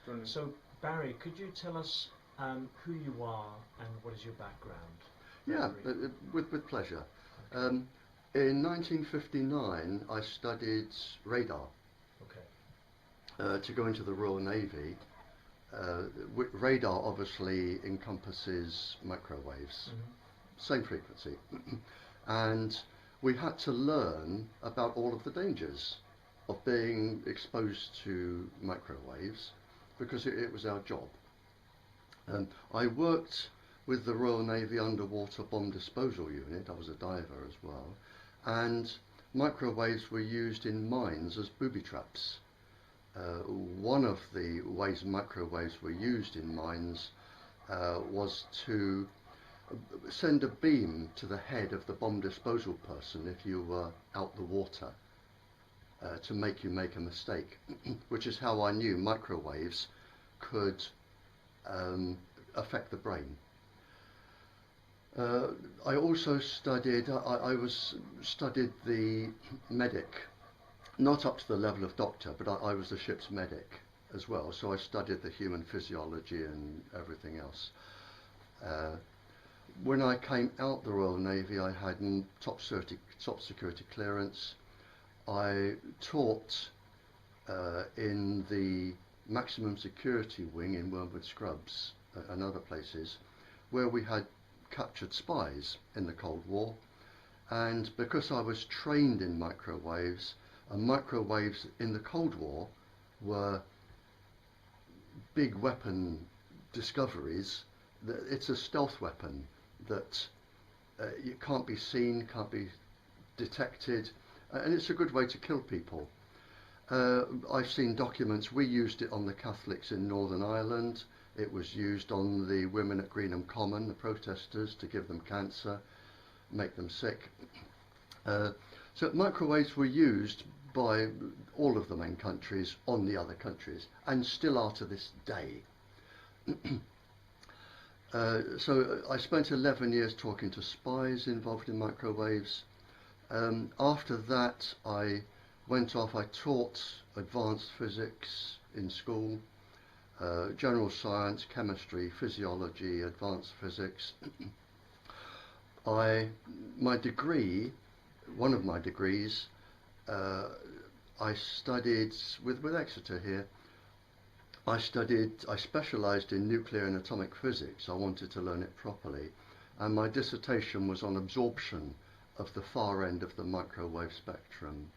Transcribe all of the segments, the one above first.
Brilliant. So, Barry, could you tell us who you are and what is your background? Yeah, Very with pleasure. Okay. In 1959, I studied radar Okay. to go into the Royal Navy. Radar obviously encompasses microwaves, same frequency, and we had to learn about all of the dangers of being exposed to microwaves because it was our job. I worked with the Royal Navy Underwater Bomb Disposal Unit. I was a diver as well, and microwaves were used in mines as booby traps. One of the ways microwaves were used in mines was to send a beam to the head of the bomb disposal person if you were out the water to make you make a mistake, which is how I knew microwaves could affect the brain. I also studied, studied the medic, not up to the level of doctor, but I was the ship's medic as well, so I studied the human physiology and everything else. When I came out the Royal Navy, I had top security clearance. I taught in the maximum security wing in Wormwood Scrubs and other places where we had captured spies in the Cold War, and because I was trained in microwaves, and microwaves in the Cold War were big weapon discoveries, it's a stealth weapon that it can't be seen, can't be detected, and it's a good way to kill people. I've seen documents. We used it on the Catholics in Northern Ireland. It was used on the women at Greenham Common, the protesters, to give them cancer, make them sick. So microwaves were used by all of the main countries on the other countries, and still are to this day. So I spent 11 years talking to spies involved in microwaves. After that, I went off. I taught advanced physics in school, general science, chemistry, physiology, advanced physics. My degree, one of my degrees, I studied with Exeter here. I specialised in nuclear and atomic physics. I wanted to learn it properly, and my dissertation was on absorption of the far end of the microwave spectrum.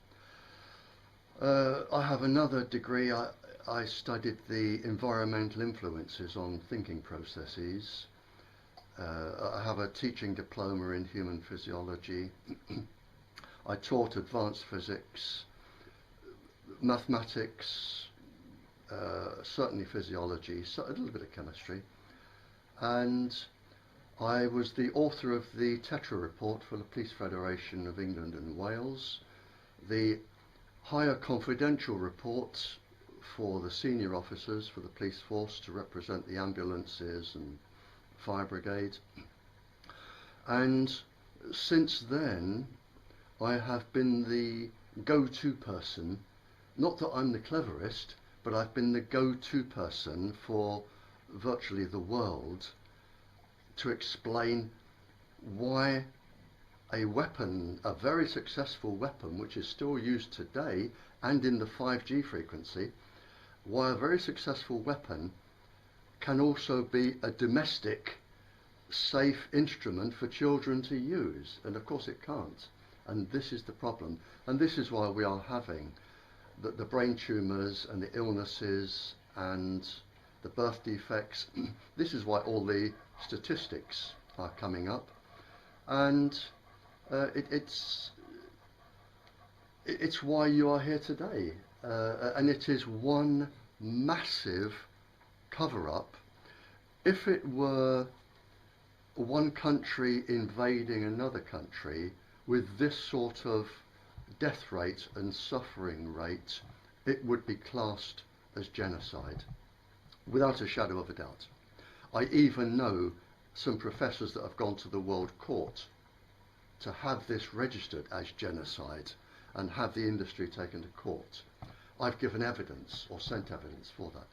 I have another degree. I studied the environmental influences on thinking processes. I have a teaching diploma in human physiology. I taught advanced physics, mathematics, certainly physiology, so a little bit of chemistry, and I was the author of the Tetra report for the Police Federation of England and Wales, the higher confidential report for the senior officers for the police force to represent the ambulances and fire brigade. And since then I have been the go-to person, not that I'm the cleverest, but I've been the go-to person for virtually the world to explain why a weapon, a very successful weapon, which is still used today and in the 5G frequency, why a very successful weapon can also be a domestic, safe instrument for children to use. And of course it can't. And this is the problem. And this is why we are having the brain tumours and the illnesses and the birth defects. This is why all the statistics are coming up. And it's why you are here today. And it is one massive cover-up. If it were one country invading another country with this sort of death rate and suffering rate, it would be classed as genocide, without a shadow of a doubt. I even know some professors that have gone to the World Court to have this registered as genocide and have the industry taken to court. I've given evidence or sent evidence for that.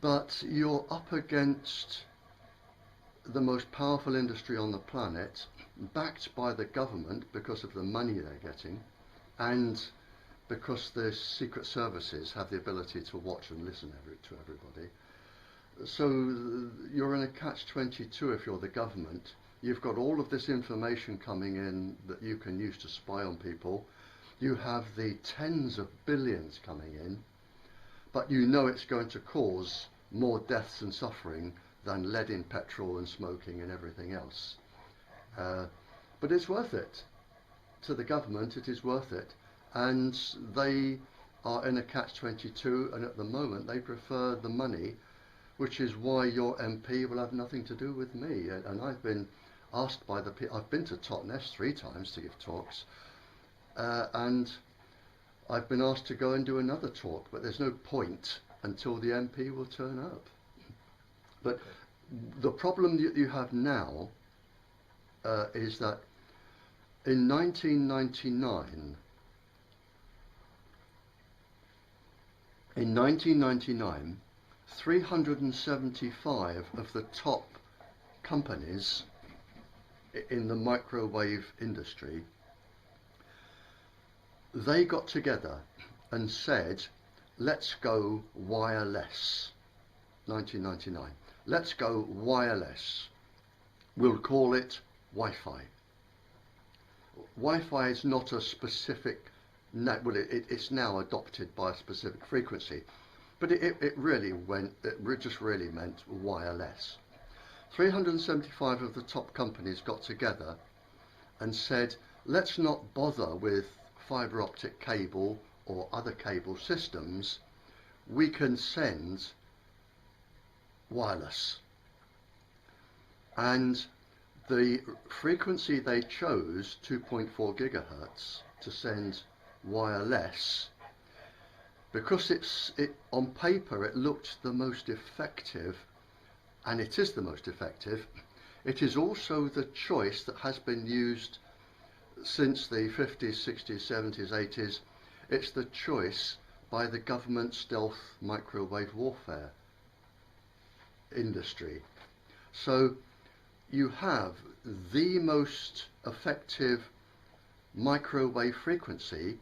But you're up against the most powerful industry on the planet, backed by the government because of the money they're getting, and because the secret services have the ability to watch and listen to everybody. So you're in a catch-22 if you're the government. You've got all of this information coming in that you can use to spy on people. You have the tens of billions coming in, but you know it's going to cause more deaths and suffering than lead in petrol and smoking and everything else. But it's worth it. To the government, it is worth it. And they are in a catch-22, and at the moment they prefer the money, which is why your MP will have nothing to do with me. And I've been asked by the people, I've been to Totnes 3 times to give talks, and I've been asked to go and do another talk, but there's no point until the MP will turn up. But the problem that you have now is that in 1999, 375 of the top companies in the microwave industry, they got together and said, let's go wireless. 1999. Let's go wireless. We'll call it Wi-Fi. Wi-Fi is not a specific, well, it's now adopted by a specific frequency, but it just really meant wireless. 375 of the top companies got together and said, let's not bother with fibre optic cable or other cable systems. We can send wireless. And the frequency they chose, 2.4 gigahertz, to send wireless, because on paper it looked the most effective, and it is the most effective. It is also the choice that has been used since the 50s, 60s, 70s, 80s. It's the choice by the government stealth microwave warfare industry. So you have the most effective microwave frequency,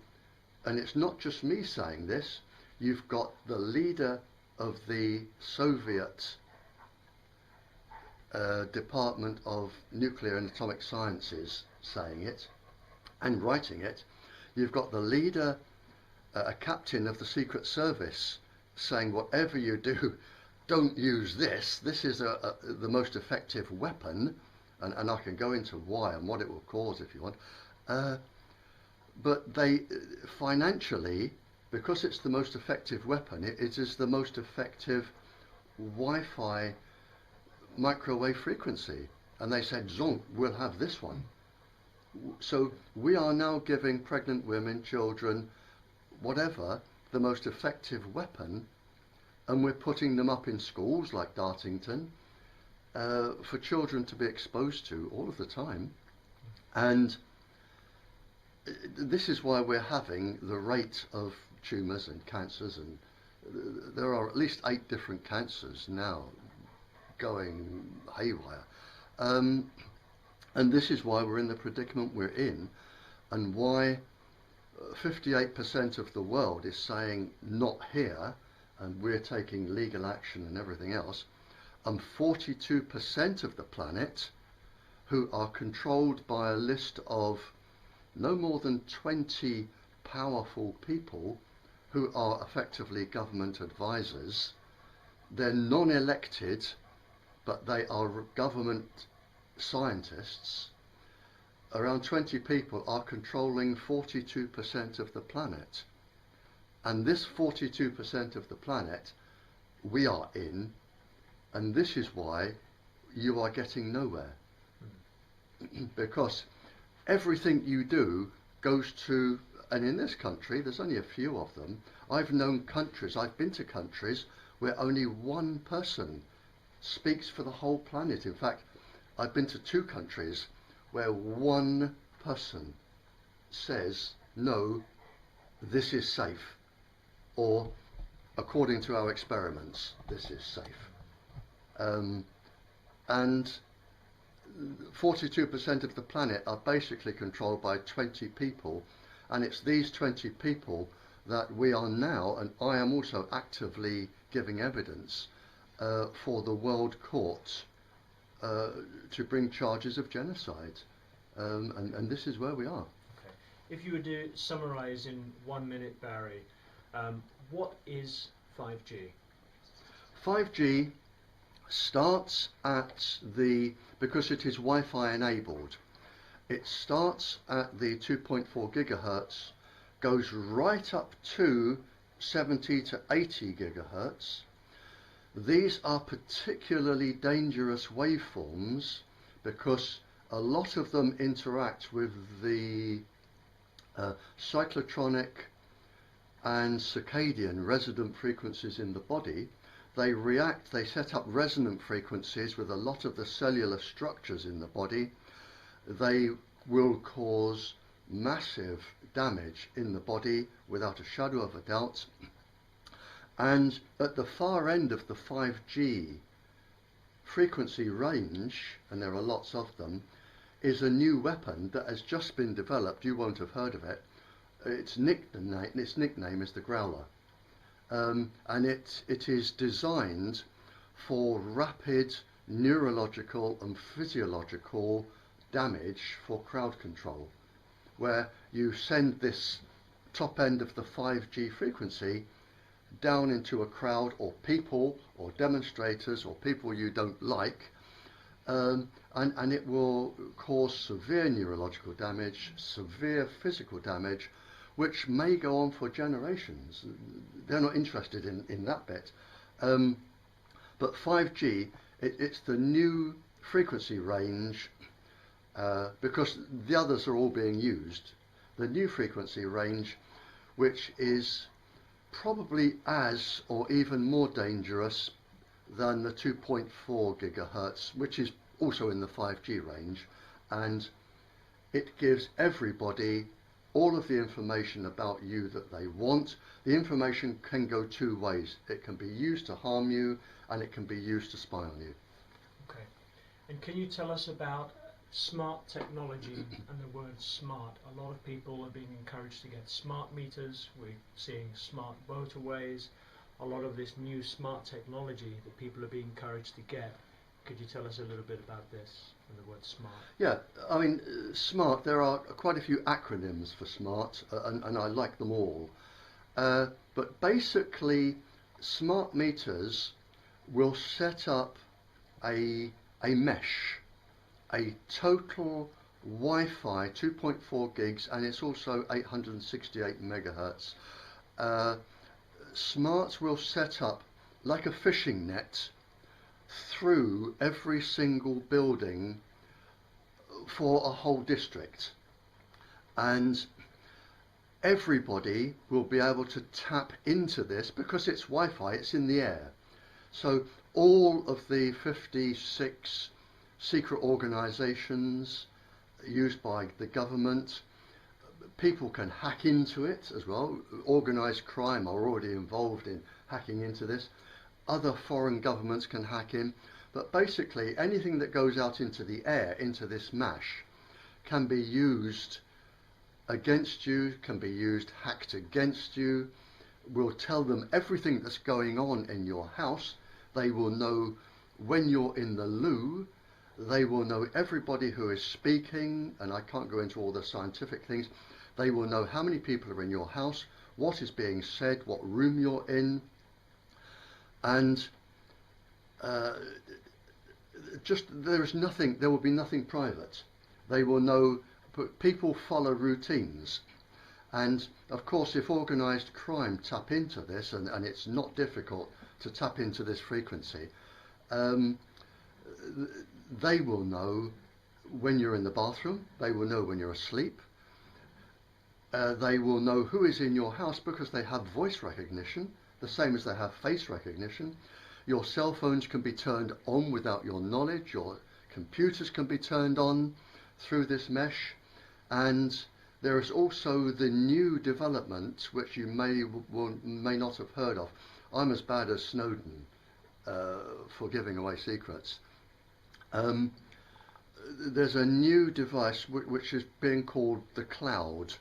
and it's not just me saying this. You've got the leader of the Soviet Department of Nuclear and Atomic Sciences saying it and writing it. You've got the leader, a captain of the Secret Service, saying whatever you do, don't use this. This is the most effective weapon, and I can go into why and what it will cause if you want. But they financially, because it's the most effective weapon, it is the most effective Wi-Fi microwave frequency, and they said, Zonk, we'll have this one. So we are now giving pregnant women, children, whatever, the most effective weapon, and we're putting them up in schools like Dartington for children to be exposed to all of the time. And this is why we're having the rate of tumours and cancers, and there are at least 8 different cancers now going haywire. And this is why we're in the predicament we're in, and why 58% of the world is saying not here, and we're taking legal action and everything else, and 42% of the planet, who are controlled by a list of no more than 20 powerful people who are effectively government advisors. They're non-elected, but they are government scientists. Around 20 people are controlling 42% of the planet. And this 42% of the planet we are in, and this is why you are getting nowhere. Because everything you do goes to, and in this country, there's only a few of them. I've known countries, I've been to countries where only one person speaks for the whole planet. In fact, I've been to 2 countries where one person says, no, this is safe, or according to our experiments, this is safe. And 42% of the planet are basically controlled by 20 people, and it's these 20 people that we are now, and I am also actively giving evidence for the World Court to bring charges of genocide. And this is where we are. Okay. If you were to summarize in 1 minute, Barry, what is 5G? 5G starts at because it is Wi-Fi enabled, it starts at the 2.4 gigahertz, goes right up to 70 to 80 gigahertz. These are particularly dangerous waveforms because a lot of them interact with the cyclotronic and circadian resonant frequencies in the body. They react, they set up resonant frequencies with a lot of the cellular structures in the body. They will cause massive damage in the body without a shadow of a doubt. And at the far end of the 5G frequency range, and there are lots of them, is a new weapon that has just been developed. You won't have heard of it. Its nickname is the Growler. And it is designed for rapid neurological and physiological damage for crowd control, where you send this top end of the 5G frequency down into a crowd or people or demonstrators or people you don't like, and it will cause severe neurological damage, severe physical damage, which may go on for generations. They're not interested in that bit. But 5G, it's the new frequency range, because the others are all being used. The new frequency range, which is probably as or even more dangerous than the 2.4 gigahertz, which is also in the 5G range, and it gives everybody all of the information about you that they want. The information can go two ways. It can be used to harm you, and it can be used to spy on you. Okay. And can you tell us about smart technology and the word smart? A lot of people are being encouraged to get smart meters. We're seeing smart motorways. A lot of this new smart technology that people are being encouraged to get. Could you tell us a little bit about this and the word smart? Yeah, I mean, smart, there are quite a few acronyms for smart, and I like them all. But basically, smart meters will set up a mesh, a total Wi-Fi 2.4 gigs, and it's also 868 megahertz. Smart will set up like a fishing net through every single building for a whole district, and everybody will be able to tap into this because it's Wi-Fi, it's in the air. So all of the 56 secret organizations used by the government, people can hack into it as well. Organized crime are already involved in hacking into this. Other foreign governments can hack in, but basically anything that goes out into the air, into this mesh, can be used against you, can be used hacked against you. We'll tell them everything that's going on in your house. They will know when you're in the loo. They will know everybody who is speaking, and I can't go into all the scientific things. They will know how many people are in your house, what is being said, what room you're in, and there will be nothing private. They will know, people follow routines, and of course if organised crime tap into this, and it's not difficult to tap into this frequency, they will know when you're in the bathroom, they will know when you're asleep, they will know who is in your house because they have voice recognition, the same as they have face recognition. Your cell phones can be turned on without your knowledge, your computers can be turned on through this mesh, and there is also the new development, which you may not have heard of I'm as bad as Snowden for giving away secrets. There's a new device which is being called the cloud,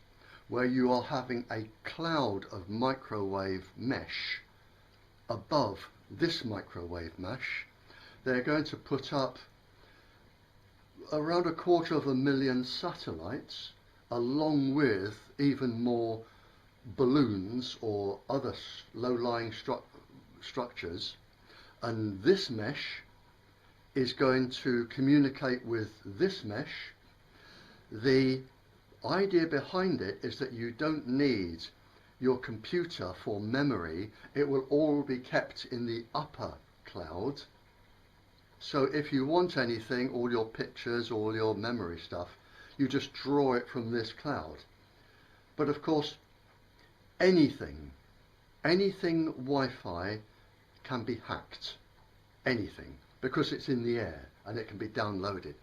where you are having a cloud of microwave mesh above this microwave mesh. They're going to put up around 250,000 satellites, along with even more balloons or other low-lying structures, and this mesh is going to communicate with this mesh. The idea behind it is that you don't need your computer for memory. It will all be kept in the upper cloud. So if you want anything, all your pictures, all your memory stuff, you just draw it from this cloud. But of course, anything Wi-Fi can be hacked. Anything. Because it's in the air and it can be downloaded.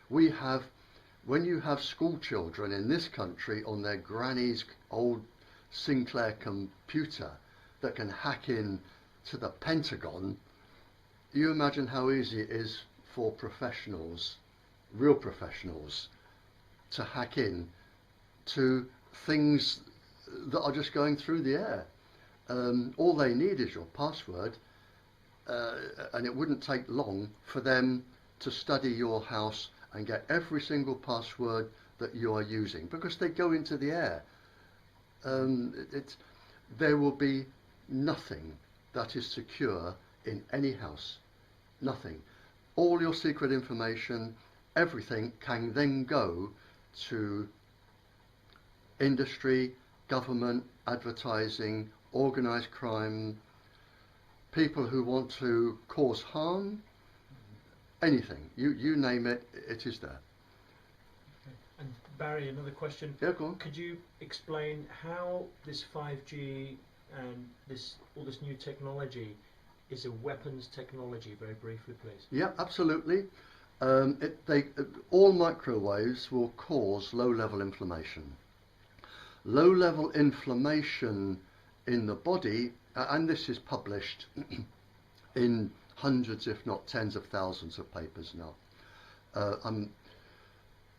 When you have school children in this country on their granny's old Sinclair computer that can hack in to the Pentagon, you imagine how easy it is for professionals, real professionals, to hack in to things that are just going through the air. All they need is your password, and it wouldn't take long for them to study your house and get every single password that you are using, because they go into the air. There will be nothing that is secure in any house. Nothing. All your secret information, everything can then go to industry, government, advertising, organised crime, people who want to cause harm, anything. You name it, it is there. Okay. And Barry, another question. Yeah, go on. Could you explain how this 5G and all this new technology is a weapons technology, very briefly, please? Yeah, absolutely. All microwaves will cause low-level inflammation. Low-level inflammation in the body, and this is published in hundreds, if not tens of thousands of papers now.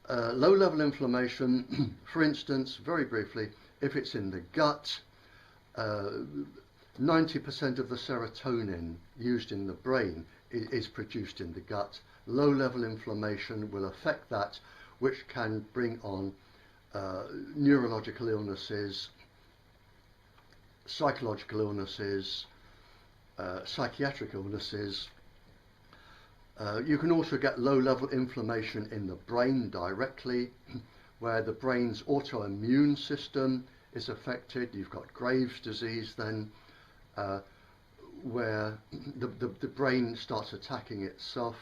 Low-level inflammation, for instance, very briefly, if it's in the gut, 90% of the serotonin used in the brain is produced in the gut. Low-level inflammation will affect that, which can bring on neurological illnesses, psychological illnesses, psychiatric illnesses. You can also get low-level inflammation in the brain directly, where the brain's autoimmune system is affected. You've got Graves' disease then, where the brain starts attacking itself.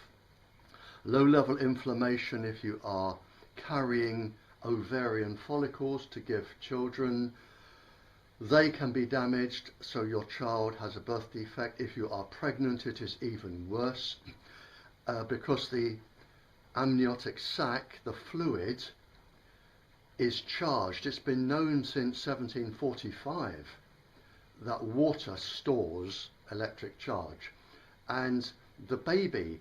Low-level inflammation if you are carrying ovarian follicles to give children. They can be damaged, so your child has a birth defect. If you are pregnant, it is even worse, because the amniotic sac, the fluid, is charged. It's been known since 1745 that water stores electric charge, and the baby,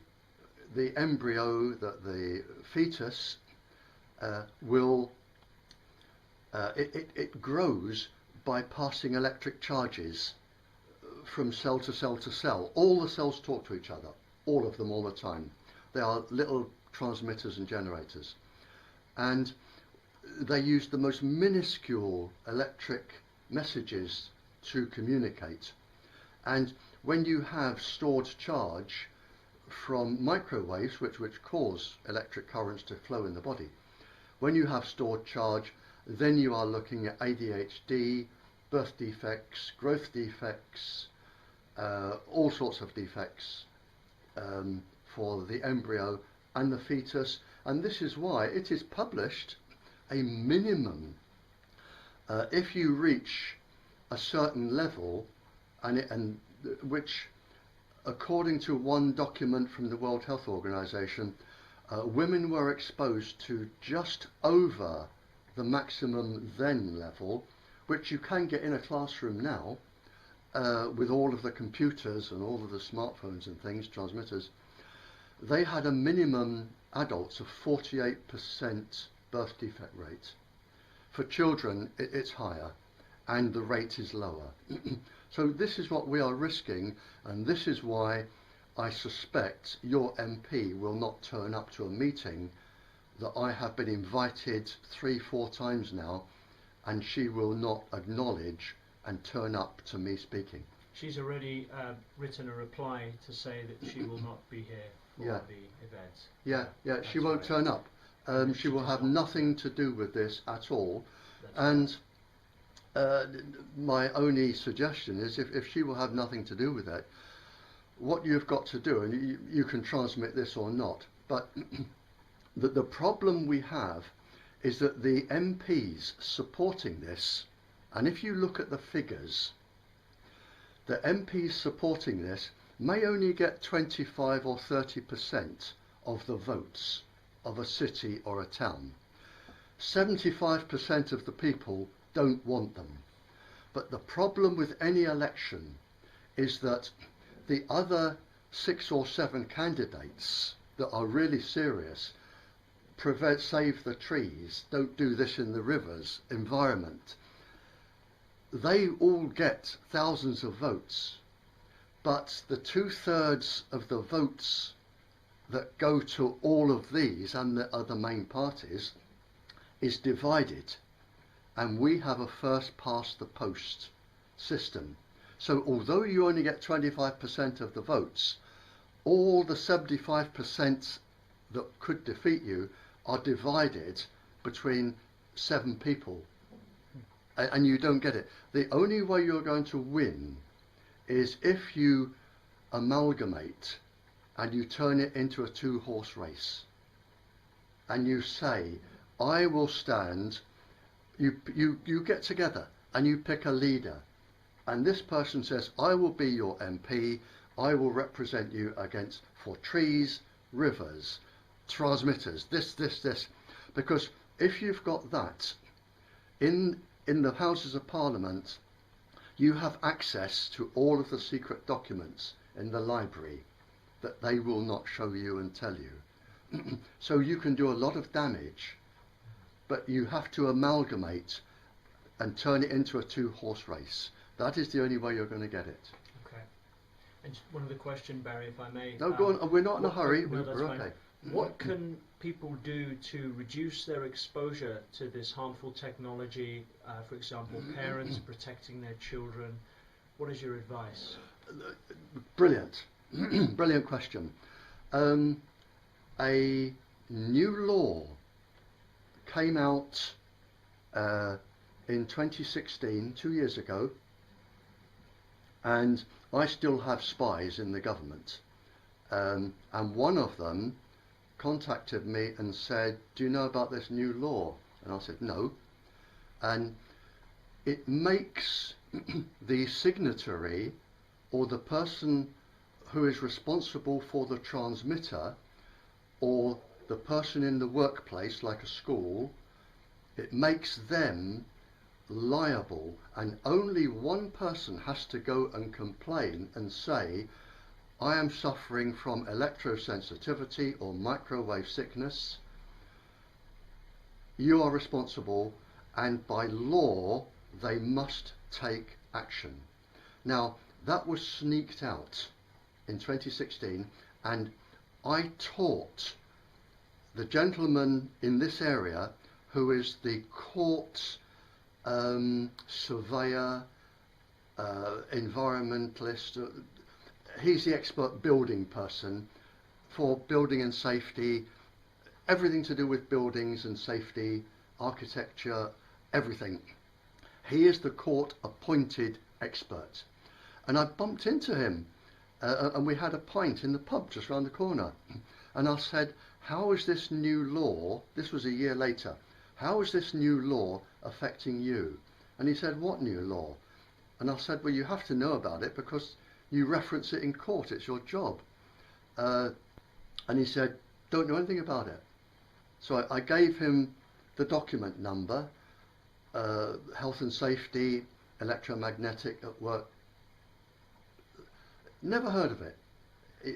the embryo, the fetus, it grows by passing electric charges from cell to cell to cell. All the cells talk to each other, all of them, all the time. They are little transmitters and generators, and they use the most minuscule electric messages to communicate. And when you have stored charge from microwaves, which cause electric currents to flow in the body, when you have stored charge, then you are looking at ADHD, birth defects, growth defects, all sorts of defects for the embryo and the fetus. And this is why it is published a minimum. If you reach a certain level, and which, according to one document from the World Health Organization, women were exposed to just over the maximum then level, which you can get in a classroom now, with all of the computers and all of the smartphones and things, transmitters, they had a minimum adults of 48% birth defect rate. For children, it's higher, and the rate is lower. So this is what we are risking, and this is why I suspect your MP will not turn up to a meeting that I have been invited 3-4 times now, and she will not acknowledge and turn up to me speaking. She's already written a reply to say that she will not be here for the event. Yeah, she won't turn up. She will have nothing to do with this at all. And my only suggestion is if she will have nothing to do with it, what you've got to do, and you can transmit this or not, but the problem we have is that the MPs supporting this, and if you look at the figures, the MPs supporting this may only get 25 or 30% of the votes of a city or a town. 75% of the people don't want them. But the problem with any election is that the other 6 or 7 candidates that are really serious, save the trees, don't do this in the rivers, environment, they all get thousands of votes. But the 2/3 of the votes that go to all of these and the other main parties is divided, and we have a first past the post system. So although you only get 25% of the votes, all the 75% that could defeat you are divided between 7 people, and you don't get it. The only way you're going to win is if you amalgamate and you turn it into a 2-horse race, and you say, I will stand, you get together and you pick a leader, and this person says, I will be your MP, I will represent you for trees, rivers, transmitters, this, because if you've got that in the Houses of Parliament, you have access to all of the secret documents in the library that they will not show you and tell you. So you can do a lot of damage, but you have to amalgamate and turn it into a 2-horse race. That is the only way you're going to get it. Okay. And one other question, Barry, if I may. No, go on. We're not in a hurry. No, We're okay. What can people do to reduce their exposure to this harmful technology? For example, parents protecting their children. What is your advice? Brilliant. Brilliant question. A new law came out in 2016, 2 years ago, and I still have spies in the government. And one of them contacted me and said, do you know about this new law? And I said, no. And it makes the signatory, or the person who is responsible for the transmitter, or the person in the workplace, like a school, it makes them liable, and only one person has to go and complain and say, I am suffering from electrosensitivity or microwave sickness. You are responsible, and by law they must take action. Now, that was sneaked out in 2016, and I taught the gentleman in this area, who is the court surveyor, environmentalist, he's the expert building person for building and safety, everything to do with buildings and safety, architecture, everything. He is the court appointed expert. And I bumped into him and we had a pint in the pub just round the corner. And I said, how is this new law, this was a year later, how is this new law affecting you? And he said, what new law? And I said, well, you have to know about it because you reference it in court, it's your job. And he said, don't know anything about it. So I gave him the document number, health and safety, electromagnetic at work Never heard of it.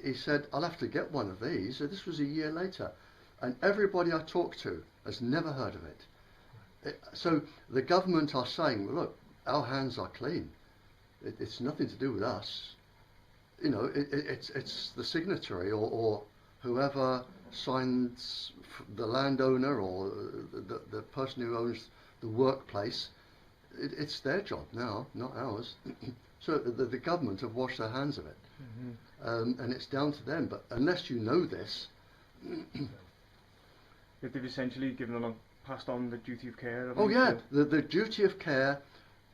He said, I'll have to get one of these. So this was a year later. And everybody I talked to has never heard of it. So the government are saying, well, look, our hands are clean. It's nothing to do with us. You know, it's the signatory or whoever signs, the landowner or the person who owns the workplace. It's their job now, not ours. So the government have washed their hands of it. And it's down to them. But unless you know this... They've essentially passed on the duty of care. Oh yeah, the duty of care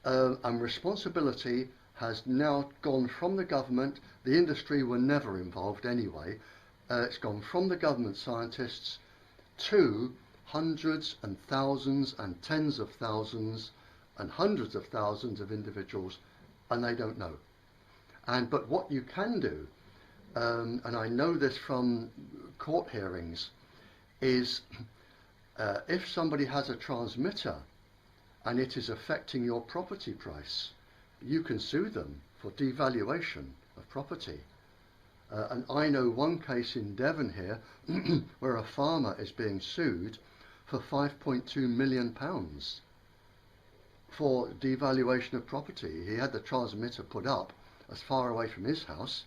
and responsibility has now gone from the government. The industry were never involved anyway. It's gone from the government scientists to hundreds and thousands and tens of thousands and hundreds of thousands of individuals, and they don't know. But what you can do, and I know this from court hearings, is if somebody has a transmitter and it is affecting your property price, you can sue them for devaluation of property. And I know one case in Devon here where a farmer is being sued for £5.2 million for devaluation of property. He had the transmitter put up as far away from his house,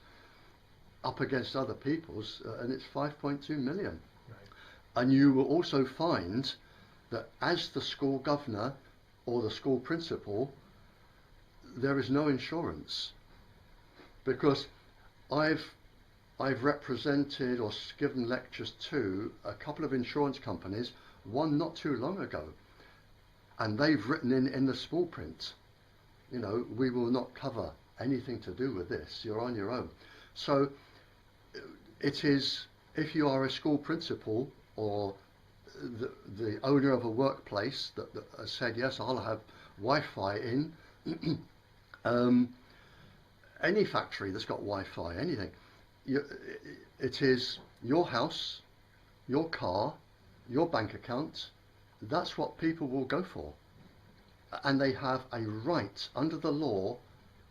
up against other people's, and it's 5.2 million. Right. And you will also find that as the school governor or the school principal, there is no insurance, because I've represented or given lectures to a couple of insurance companies, one not too long ago, and they've written in the small print, you know, we will not cover anything to do with this, you're on your own. So it is, if you are a school principal or the owner of a workplace that has said, yes, I'll have Wi-Fi in, any factory that's got Wi-Fi, anything, it is your house, your car, your bank account. That's what people will go for, and they have a right under the law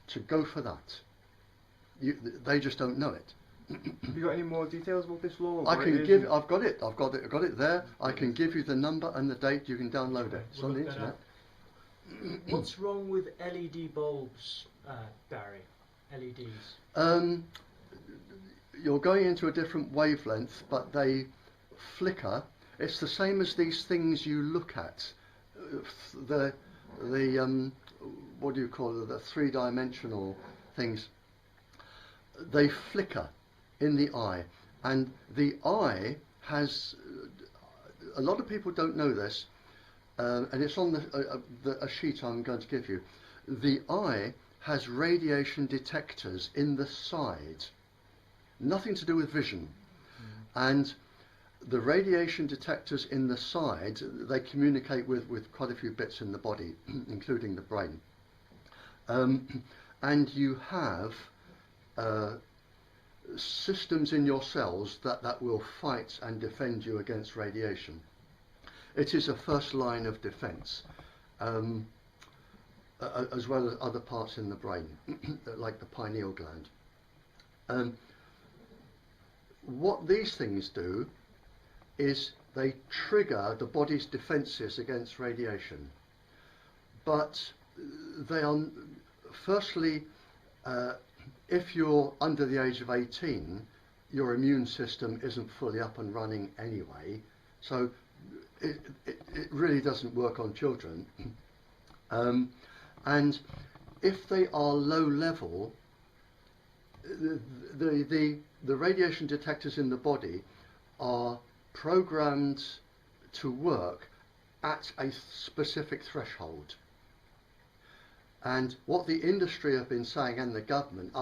to go for that. They just don't know it. Have you got any more details about this law? I can give. I've got it there. I can give you the number and the date. You can download it. It's on the internet. What's wrong with LED bulbs, Barry? LEDs. You're going into a different wavelength, but they flicker. It's the same as these things you look at. The what do you call it? The three-dimensional things. They flicker in the eye, and the eye has. A lot of people don't know this, and it's on a sheet I'm going to give you. The eye has radiation detectors in the side, nothing to do with vision, and the radiation detectors in the side, they communicate with quite a few bits in the body, including the brain. And you have systems in your cells that will fight and defend you against radiation. It is a first line of defense, as well as other parts in the brain, like the pineal gland. What these things do is they trigger the body's defences against radiation. But they are, firstly, if you're under the age of 18, your immune system isn't fully up and running anyway, so it really doesn't work on children. And if they are low level, the radiation detectors in the body are programmed to work at a specific threshold. And what the industry have been saying, and the government,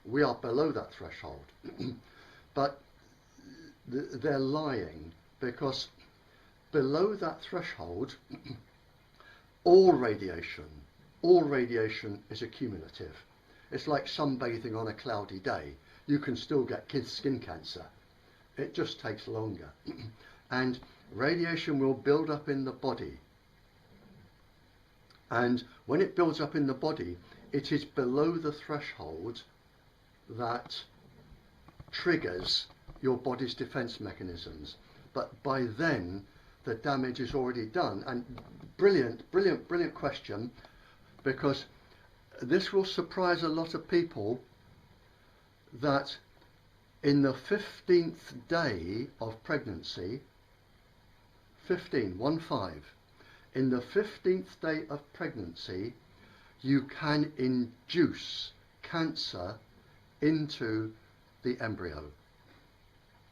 we are below that threshold. But they're lying, because below that threshold, all radiation is accumulative. It's like sunbathing on a cloudy day. You can still get skin cancer. It just takes longer. And radiation will build up in the body. And when it builds up in the body, it is below the threshold that triggers your body's defense mechanisms. But by then, the damage is already done. And brilliant question, because this will surprise a lot of people that in the 15th day of pregnancy, 15, in the 15th day of pregnancy, you can induce cancer into the embryo.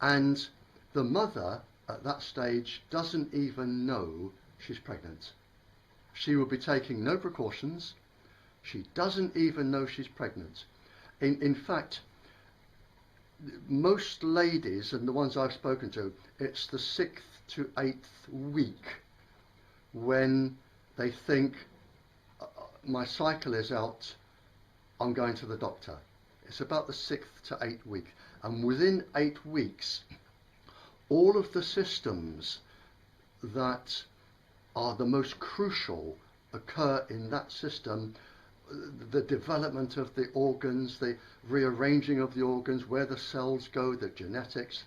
And the mother at that stage doesn't even know she's pregnant. She will be taking no precautions. She doesn't even know she's pregnant. In fact, most ladies, and the ones I've spoken to, it's the 6th to 8th week when they think, my cycle is out, I'm going to the doctor. It's about the 6th to 8th week. And within 8 weeks, all of the systems that are the most crucial occur in that system. The development of the organs, the rearranging of the organs, where the cells go, the genetics,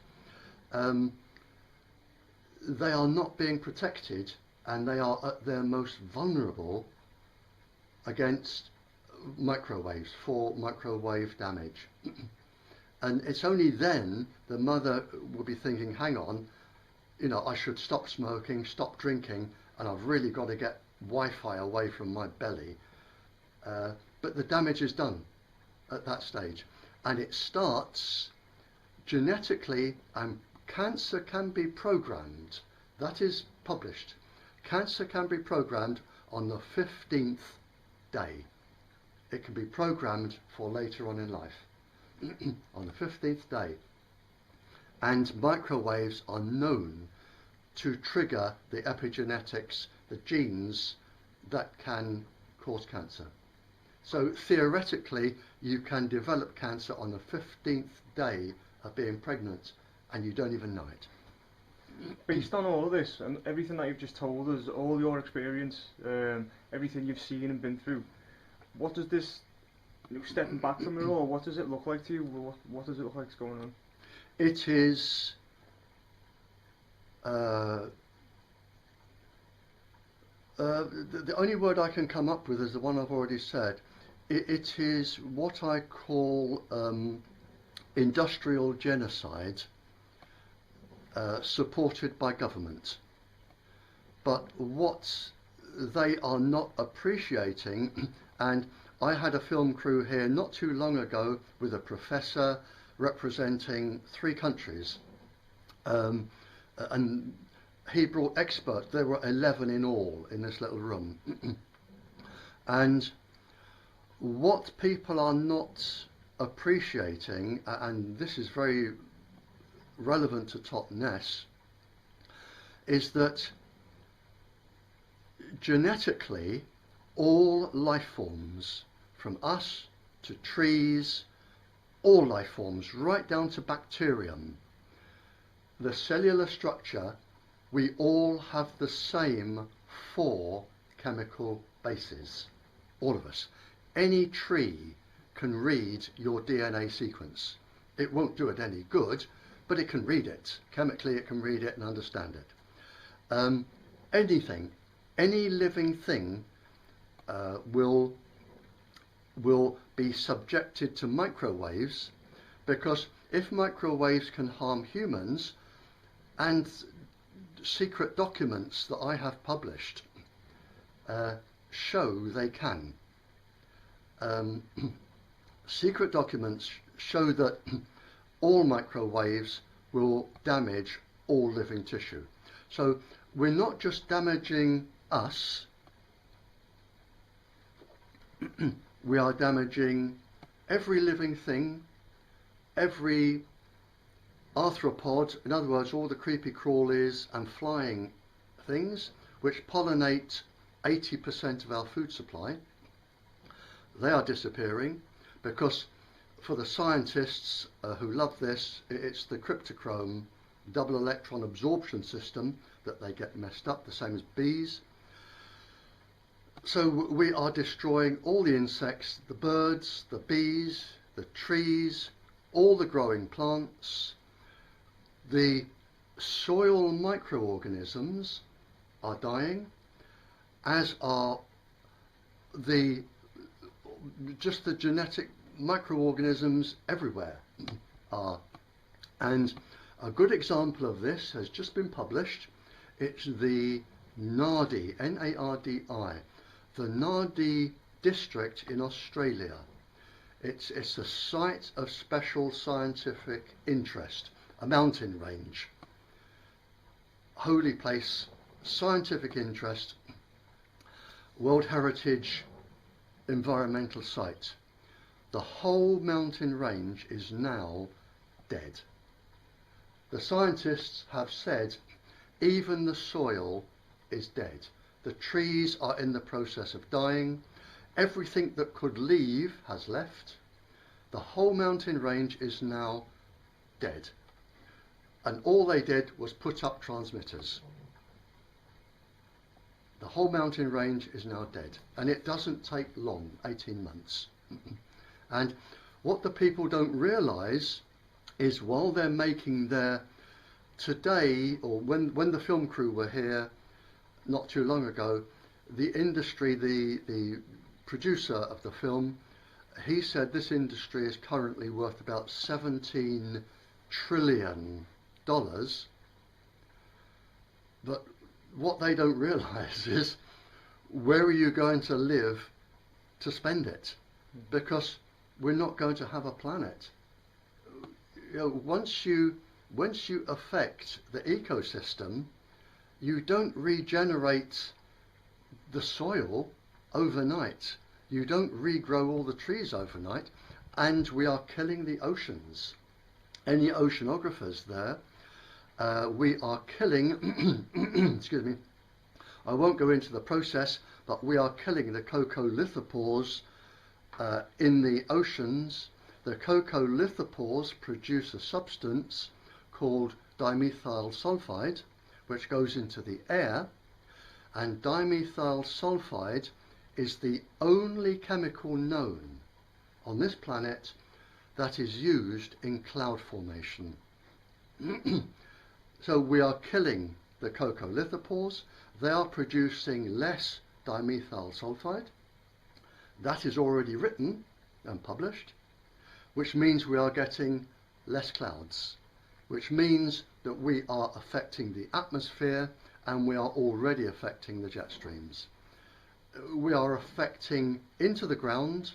they are not being protected, and they are at their most vulnerable against microwaves, for microwave damage. And it's only then the mother will be thinking, hang on, I should stop smoking, stop drinking, and I've really got to get Wi-Fi away from my belly. But the damage is done at that stage, and it starts genetically, and cancer can be programmed. That is published. Cancer can be programmed on the 15th day. It can be programmed for later on in life. On the 15th day. And microwaves are known to trigger the epigenetics, the genes that can cause cancer. So theoretically, you can develop cancer on the 15th day of being pregnant, and you don't even know it. Based on all of this and everything that you've just told us, all your experience, everything you've seen and been through, what does this, stepping back from it all, what does it look like to you? What does it look like is going on? It is the only word I can come up with is the one I've already said. It is what I call industrial genocide supported by government. But what they are not appreciating, and I had a film crew here not too long ago with a professor representing 3 countries, and he brought experts. There were 11 in all in this little room. And what people are not appreciating, and this is very relevant to Totnes, is that genetically all life forms, from us to trees, all life forms, right down to bacterium, the cellular structure, we all have the same 4 chemical bases, all of us. Any tree can read your DNA sequence. It won't do it any good, but it can read it. Chemically it can read it and understand it. Anything, any living thing will be subjected to microwaves, because if microwaves can harm humans, and secret documents that I have published show they can. Secret documents show that all microwaves will damage all living tissue. So we're not just damaging us, we are damaging every living thing, every arthropod, in other words all the creepy crawlies and flying things which pollinate 80% of our food supply. They are disappearing because, for the scientists who love this, it's the cryptochrome double electron absorption system that they get messed up, the same as bees. So we are destroying all the insects, the birds, the bees, the trees, all the growing plants, the soil microorganisms are dying, as are just the genetic microorganisms everywhere are. And a good example of this has just been published. It's the Nardi, N-A-R-D-I, the Nardi district in Australia. It's a site of special scientific interest, a mountain range, holy place, scientific interest, World Heritage environmental site. The whole mountain range is now dead. The scientists have said even the soil is dead. The trees are in the process of dying. Everything that could leave has left. The whole mountain range is now dead. And all they did was put up transmitters. The whole mountain range is now dead. And it doesn't take long, 18 months. And what the people don't realise is while they're making their today, or when the film crew were here not too long ago, the industry, the producer of the film, he said this industry is currently worth about $17 trillion. But what they don't realise is where are you going to live to spend it? Because we're not going to have a planet. You know, once you affect the ecosystem, you don't regenerate the soil overnight. You don't regrow all the trees overnight, and we are killing the oceans. Any oceanographers there, we are killing, excuse me, I won't go into the process, but we are killing the coccolithopores in the oceans. The coccolithopores produce a substance called dimethyl sulfide, which goes into the air, and dimethyl sulfide is the only chemical known on this planet that is used in cloud formation. So we are killing the coccolithopores. They are producing less dimethyl sulfide. That is already written and published, which means we are getting less clouds, which means that we are affecting the atmosphere, and we are already affecting the jet streams. We are affecting into the ground,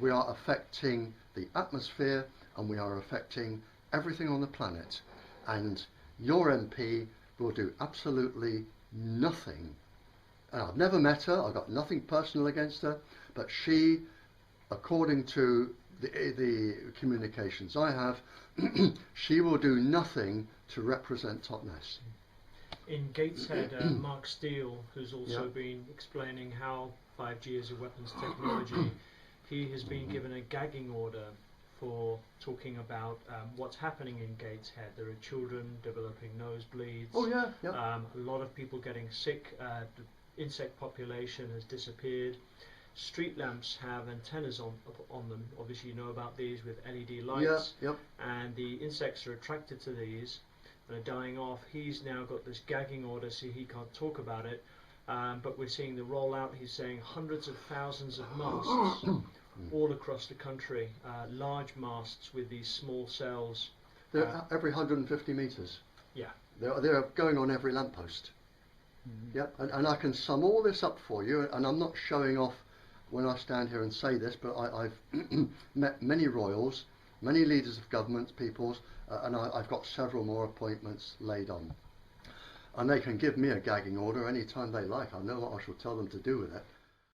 we are affecting the atmosphere, and we are affecting everything on the planet. And your MP will do absolutely nothing. And I've never met her, I've got nothing personal against her, but she, according to the communications I have, she will do nothing to represent Totnes. In Gateshead, Mark Steele, who's also been explaining how 5G is a weapons technology, he has been given a gagging order for talking about what's happening in Gateshead. There are children developing nosebleeds. Oh yeah. A lot of people getting sick. The insect population has disappeared. Street lamps have antennas on them. Obviously you know about these with LED lights. And the insects are attracted to these and are dying off. He's now got this gagging order, so he can't talk about it. But we're seeing the rollout. He's saying hundreds of thousands of masts all across the country, large masts with these small cells. They're every 150 metres. Yeah. They're going on every lamppost. And I can sum all this up for you, and I'm not showing off when I stand here and say this, but I've met many royals, many leaders of government, peoples, and I've got several more appointments laid on. And they can give me a gagging order any time they like. I know what I shall tell them to do with it.